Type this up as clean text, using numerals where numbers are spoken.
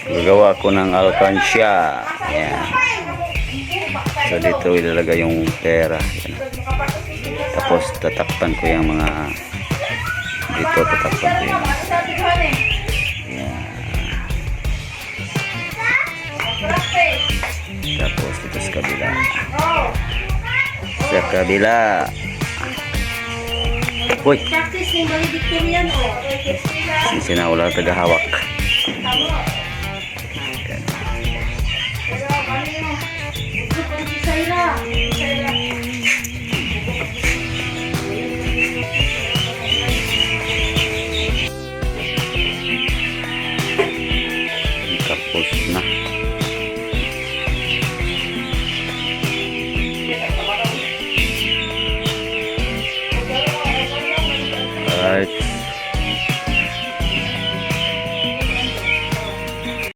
Gagawa ko ng alkansya. Yan. So dito ilalagay yung pera. Yan. Tapos tatakpan ko yung mga dito, tatakpan ko yung yan. Tapos dito sa kabila. Sa kabila. Uy! Sina wala tagahawak. Tapos na. Alright.